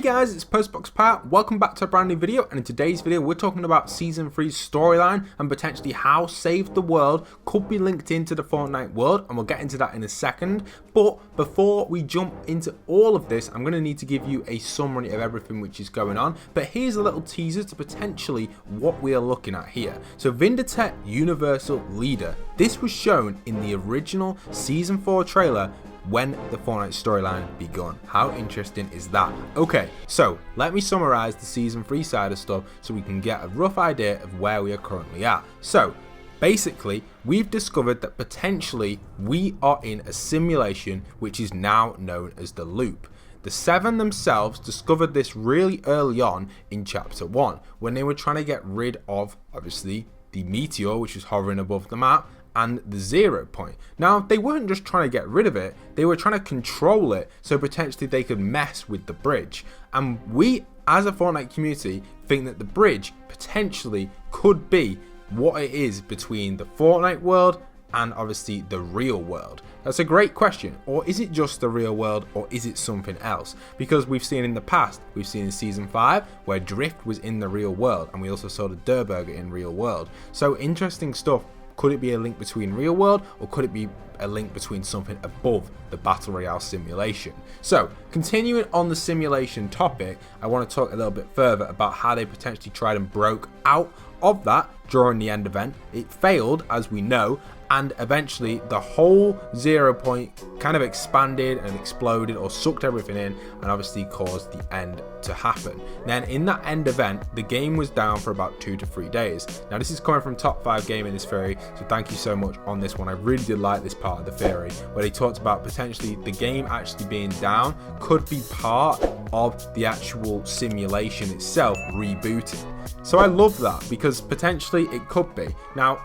Hey guys, it's Postbox Pat. Welcome back to a brand new video, and in today's video we're talking about Season 3's storyline and potentially how Save the World could be linked into the Fortnite world, and we'll get into that in a second. But before we jump into all of this, I'm going to need to give you a summary of everything which is going on, but here's a little teaser to potentially what we are looking at here. So Vindertech Universal Leader. This was shown in the original Season 4 trailer when the Fortnite storyline begun. How interesting is that? Okay, so let me summarize the Season 3 side of stuff so we can get a rough idea of where we are currently at. So basically, we've discovered that potentially we are in a simulation which is now known as the loop. The Seven themselves discovered this really early on in Chapter 1 when they were trying to get rid of, obviously, the meteor which was hovering above the map and the 0 point. Now, they weren't just trying to get rid of it, they were trying to control it so potentially they could mess with the bridge. And we, as a Fortnite community, think that the bridge potentially could be what it is between the Fortnite world and obviously the real world. That's a great question. Or is it just the real world, or is it something else? Because we've seen in the past, we've seen in Season 5 where Drift was in the real world, and we also saw the Durburger in real world. So interesting stuff. Could it be a link between real world, or could it be a link between something above the Battle Royale simulation? So continuing on the simulation topic, I want to talk a little bit further about how they potentially tried and broke out of that during the end event. It failed, as we know, and eventually the whole 0 point kind of expanded and exploded, or sucked everything in, and obviously caused the end to happen. Then in that end event, the game was down for about 2 to 3 days. Now this is coming from Top 5 Gaming, this theory, so thank you so much on this one. I really did like this part of the theory where they talked about potentially the game actually being down could be part of the actual simulation itself rebooting. So I love that, because potentially it could be. Now,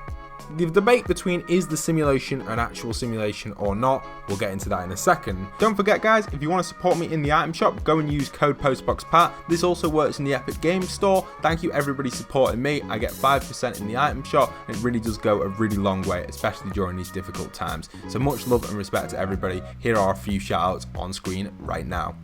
the debate between is the simulation an actual simulation or not, we'll get into that in a second. Don't forget guys, if you want to support me in the item shop, go and use code PostboxPat. This also works in the Epic Games Store. Thank you everybody supporting me. I get 5% in the item shop, and it really does go a really long way, especially during these difficult times. So much love and respect to everybody. Here are a few shout outs on screen right now.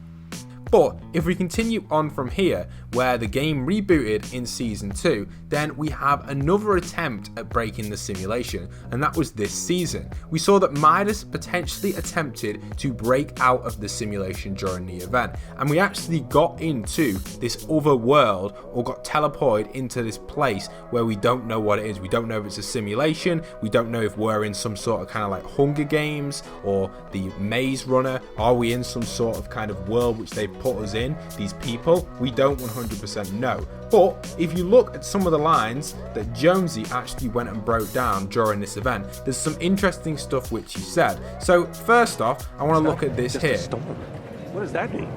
But if we continue on from here, where the game rebooted in Season 2, then we have another attempt at breaking the simulation, and that was this season. We saw that Midas potentially attempted to break out of the simulation during the event, and we actually got into this other world, or got teleported into this place where we don't know what it is. We don't know if it's a simulation, we don't know if we're in some sort of kind of like Hunger Games or the Maze Runner. Are we in some sort of kind of world which they've put us in, these people? We don't 100% know. But if you look at some of the lines that Jonesy actually went and broke down during this event, there's some interesting stuff which he said. So first off, I want to look at this here. What does that mean?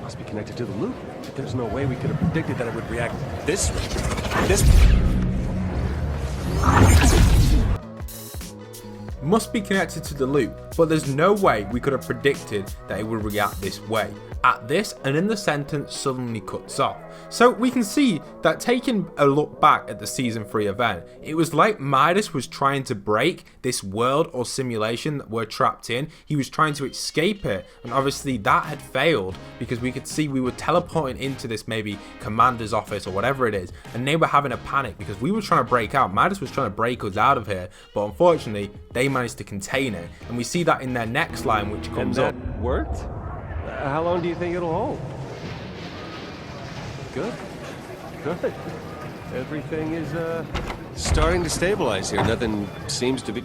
Must be connected to the loop. But there's no way we could have predicted that it would react this way. Must be connected to the loop, but there's no way we could have predicted that it would react this way. At this, and then the sentence suddenly cuts off. So we can see that, taking a look back at the Season 3 event, it was like Midas was trying to break this world or simulation that we're trapped in. He was trying to escape it, and obviously that had failed, because we could see we were teleporting into this maybe commander's office or whatever it is, and they were having a panic because we were trying to break out. Midas was trying to break us out of here, but unfortunately they managed to contain it, and we see that in their next line which comes up. And that worked? How long do you think it'll hold? Good. Good. Everything is starting to stabilize here. Nothing seems to be...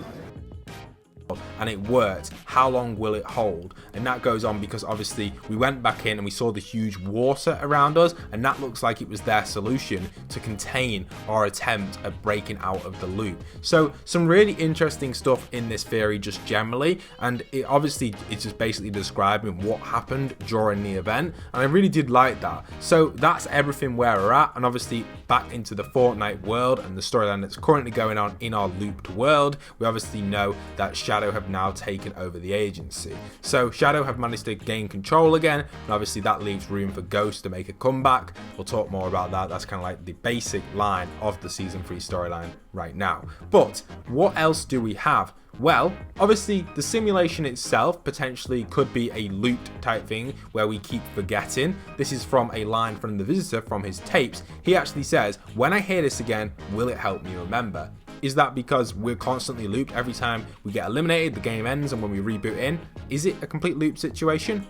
And it worked. How long will it hold? And that goes on because obviously we went back in and we saw the huge water around us, and that looks like it was their solution to contain our attempt at breaking out of the loop. So some really interesting stuff in this theory just generally, and it obviously it's just basically describing what happened during the event, and I really did like that. So that's everything where we're at, and obviously back into the Fortnite world and the storyline that's currently going on in our looped world. We obviously know that Shadow have have now taken over the agency. So Shadow have managed to gain control again, and obviously that leaves room for Ghost to make a comeback. We'll talk more about that. That's kind of like the basic line of the Season 3 storyline right now. But what else do we have? Well, obviously the simulation itself potentially could be a loot type thing where we keep forgetting. This is from a line from the Visitor from his tapes. He actually says, "When I hear this again, will it help me remember?" Is that because we're constantly looped every time we get eliminated, the game ends, and when we reboot in? Is it a complete loop situation?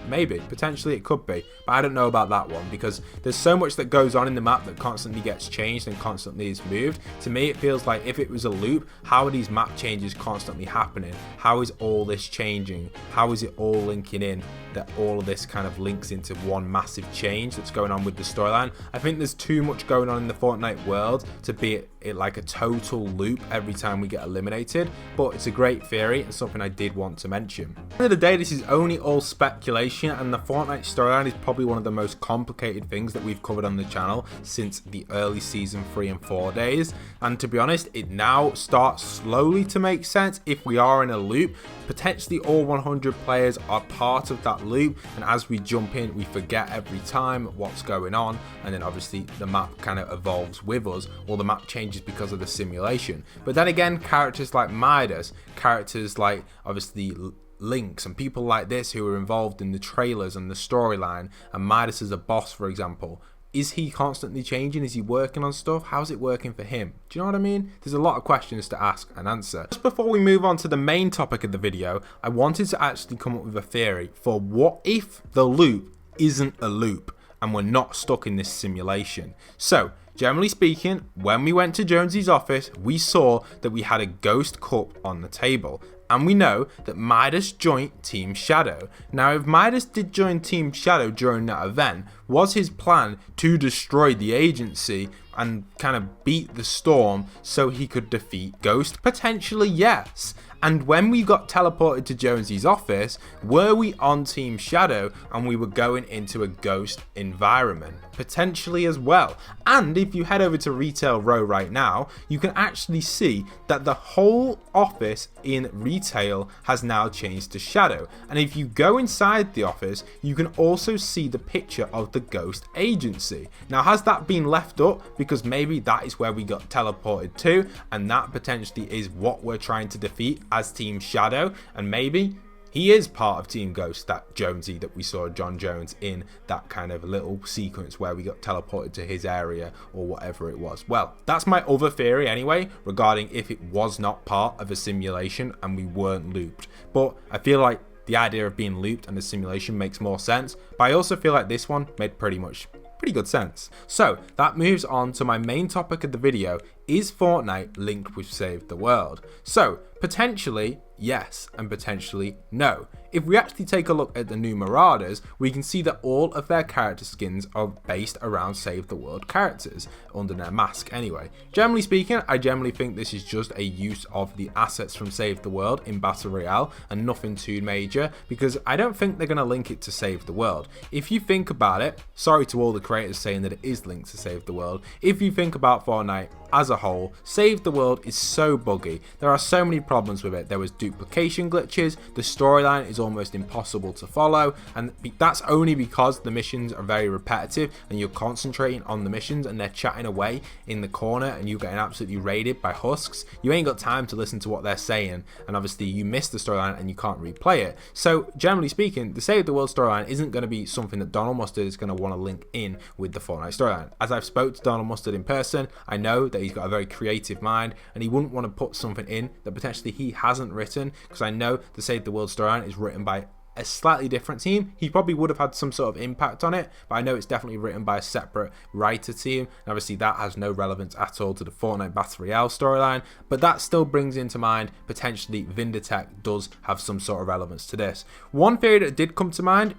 Maybe. Potentially it could be. But I don't know about that one because there's so much that goes on in the map that constantly gets changed and constantly is moved. To me, it feels like if it was a loop, how are these map changes constantly happening? How is all this changing? How is it all linking in that all of this kind of links into one massive change that's going on with the storyline? I think there's too much going on in the Fortnite world to be it like a total loop every time we get eliminated, but it's a great theory and something I did want to mention. At the end of the day, this is only all speculation, and the Fortnite storyline is probably one of the most complicated things that we've covered on the channel since the early Season 3 and 4 days, and to be honest, it now starts slowly to make sense if we are in a loop. Potentially all 100 players are part of that loop, and as we jump in, we forget every time what's going on, and then obviously the map kind of evolves with us, or the map changes because of the simulation. But then again, characters like Midas, characters like obviously Lynx, and people like this who are involved in the trailers and the storyline, and Midas as a boss, for example, is he constantly changing? Is he working on stuff? How's it working for him? Do you know what I mean? There's a lot of questions to ask and answer. Just before we move on to the main topic of the video, I wanted to actually come up with a theory for what if the loop isn't a loop and we're not stuck in this simulation. So, generally speaking, when we went to Jonesy's office, we saw that we had a Ghost Cup on the table. And we know that Midas joined Team Shadow. Now, if Midas did join Team Shadow during that event, was his plan to destroy the agency and kind of beat the storm so he could defeat Ghost? Potentially, yes. And when we got teleported to Jonesy's office, were we on Team Shadow and we were going into a Ghost environment? Potentially as well. And if you head over to Retail Row right now, you can actually see that the whole office in Retail has now changed to Shadow. And if you go inside the office, you can also see the picture of the Ghost agency. Now, has that been left up because maybe that is where we got teleported to, and that potentially is what we're trying to defeat as Team Shadow, and maybe he is part of Team Ghost, that Jonesy that we saw John Jones in that kind of little sequence where we got teleported to his area or whatever it was. Well, that's my other theory anyway, regarding if it was not part of a simulation and we weren't looped. But I feel like the idea of being looped and the simulation makes more sense, but I also feel like this one made pretty good sense. So that moves on to my main topic of the video: is Fortnite linked with Save the World? So potentially yes, and potentially no. If we actually take a look at the new Marauders, we can see that all of their character skins are based around Save the World characters, under their mask anyway. Generally speaking, I generally think this is just a use of the assets from Save the World in Battle Royale and nothing too major, because I don't think they're going to link it to Save the World. If you think about it, sorry to all the creators saying that it is linked to Save the World, if you think about Fortnite as a whole, Save the World is so buggy. There are so many problems with it. There was duplication glitches, the storyline is almost impossible to follow, and that's only because the missions are very repetitive and you're concentrating on the missions and they're chatting away in the corner and you're getting absolutely raided by husks. You ain't got time to listen to what they're saying, and obviously you miss the storyline and you can't replay it. So generally speaking, the Save the World storyline isn't going to be something that Donald Mustard is going to want to link in with the Fortnite storyline. As I've spoke to Donald Mustard in person, I know that he's got a very creative mind and he wouldn't want to put something in that potentially he hasn't written, because I know the Save the World storyline is written by a slightly different team. He probably would have had some sort of impact on it, but I know it's definitely written by a separate writer team, and obviously that has no relevance at all to the Fortnite Battle Royale storyline, but that still brings into mind potentially Vindertech does have some sort of relevance to this. One theory that did come to mind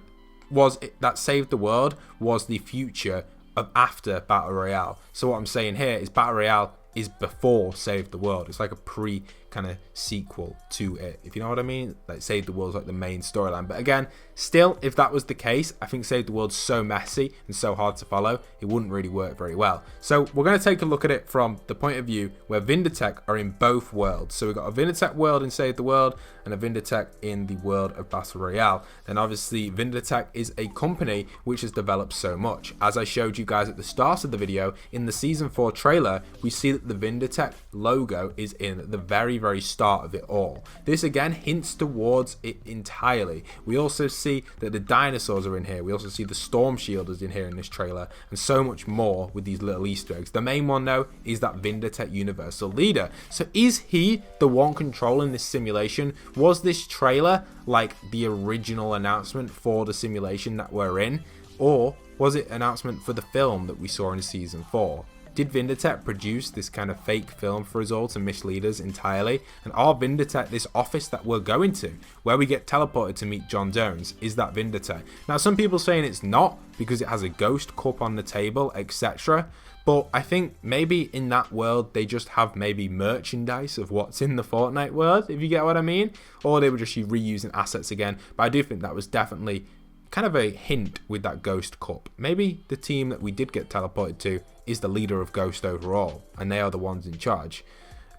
was that Save the World was the future of after Battle Royale. So what I'm saying here is Battle Royale is before Save the World. It's like a pre kind of sequel to it, if you know what I mean. Like Save the World's like the main storyline, but again, still, if that was the case, I think Save the World's so messy and so hard to follow, it wouldn't really work very well. So we're going to take a look at it from the point of view where Vindertech are in both worlds. So we've got a Vindertech world in Save the World, and a Vindertech in the world of Battle Royale. Then obviously Vindertech is a company which has developed so much. As I showed you guys at the start of the video, in the Season 4 trailer, we see that the Vindertech logo is in the very start of it all. This again hints towards it entirely. We also see that the dinosaurs are in here. We also see the Storm Shielders in here in this trailer, and so much more with these little Easter eggs. The main one though is that Vindertech Universal Leader. So is he the one controlling this simulation? Was this trailer like the original announcement for the simulation that we're in, or was it an announcement for the film that we saw in Season 4? Did Vindertech produce this kind of fake film for us all to mislead us entirely? And are Vindertech this office that we're going to, where we get teleported to meet John Jones? Is that Vindertech? Now, some people saying it's not because it has a ghost cup on the table, etc. But I think maybe in that world they just have maybe merchandise of what's in the Fortnite world, if you get what I mean. Or they were just reusing assets again. But I do think that was definitely kind of a hint with that ghost cup. Maybe the team that we did get teleported to is the leader of Ghost overall, and they are the ones in charge.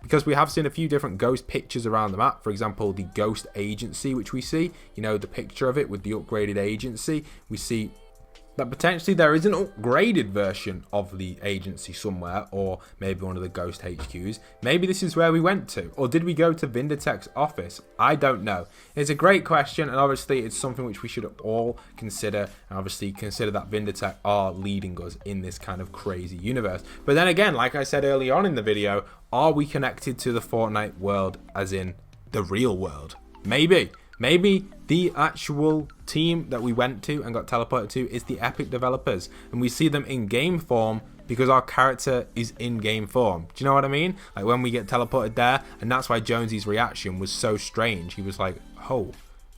Because we have seen a few different Ghost pictures around the map. For example, the Ghost Agency, which we see, you know, the picture of it with the upgraded agency. We see that potentially there is an upgraded version of the agency somewhere, or maybe one of the Ghost HQs. Maybe this is where we went to, or did we go to Vindertech's office? I don't know. It's a great question, and obviously it's something which we should all consider, and obviously consider that Vindertech are leading us in this kind of crazy universe. But then again, like I said early on in the video, are we connected to the Fortnite world as in the real world? Maybe the actual team that we went to and got teleported to is the Epic developers, and we see them in game form because our character is in game form. Do you know what I mean? Like when we get teleported there, and that's why Jonesy's reaction was so strange. He was like, "Oh,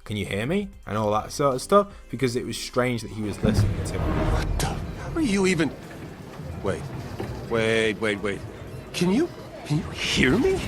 can you hear me?" and all that sort of stuff, because it was strange that he was listening to me. What the? How are you even? Wait. Can you hear me?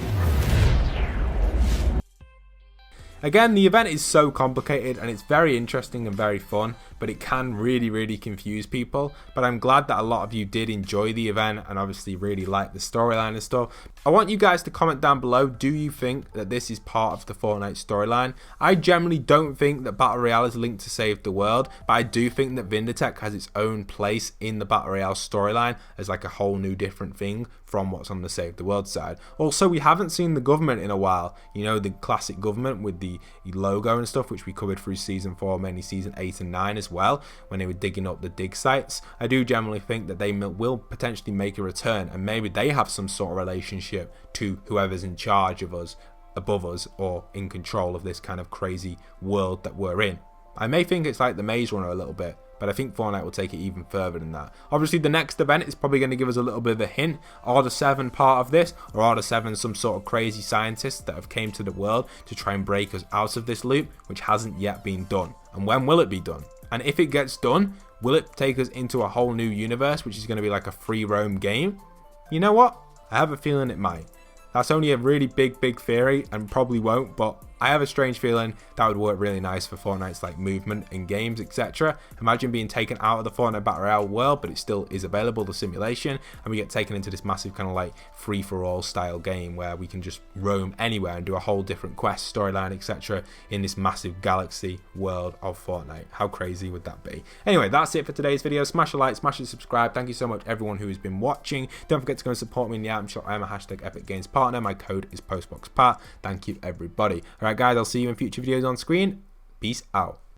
Again, the event is so complicated and it's very interesting and very fun, but it can really confuse people. But I'm glad that a lot of you did enjoy the event and obviously really like the storyline and stuff. I want you guys to comment down below, do you think that this is part of the Fortnite storyline? I generally don't think that Battle Royale is linked to Save the World, but I do think that Vindertech has its own place in the Battle Royale storyline as like a whole new different thing from what's on the Save the World side. Also, we haven't seen the government in a while. You know, the classic government with the logo and stuff, which we covered through Season 4, mainly Season 8 and 9 as well, when they were digging up the dig sites. I do generally think that they will potentially make a return, and maybe they have some sort of relationship to whoever's in charge of us, above us, or in control of this kind of crazy world that we're in. I may think it's like the Maze Runner a little bit, but I think Fortnite will take it even further than that. Obviously, the next event is probably going to give us a little bit of a hint. Are the 7 part of this, or are the 7 some sort of crazy scientists that have came to the world to try and break us out of this loop, which hasn't yet been done? And when will it be done? And if it gets done, will it take us into a whole new universe, which is going to be like a free roam game? You know what? I have a feeling it might. That's only a really big theory and probably won't, but I have a strange feeling that would work really nice for Fortnite's like movement in games, etc. Imagine being taken out of the Fortnite Battle Royale world, but it still is available, the simulation, and we get taken into this massive kind of like free-for-all style game where we can just roam anywhere and do a whole different quest, storyline, etc. in this massive galaxy world of Fortnite. How crazy would that be? Anyway, that's it for today's video. Smash a like, smash a subscribe. Thank you so much everyone who has been watching. Don't forget to go and support me in the item shop. I am a #Epic Games partner. My code is PostboxPat. Thank you everybody. Alright guys, I'll see you in future videos on screen. Peace out.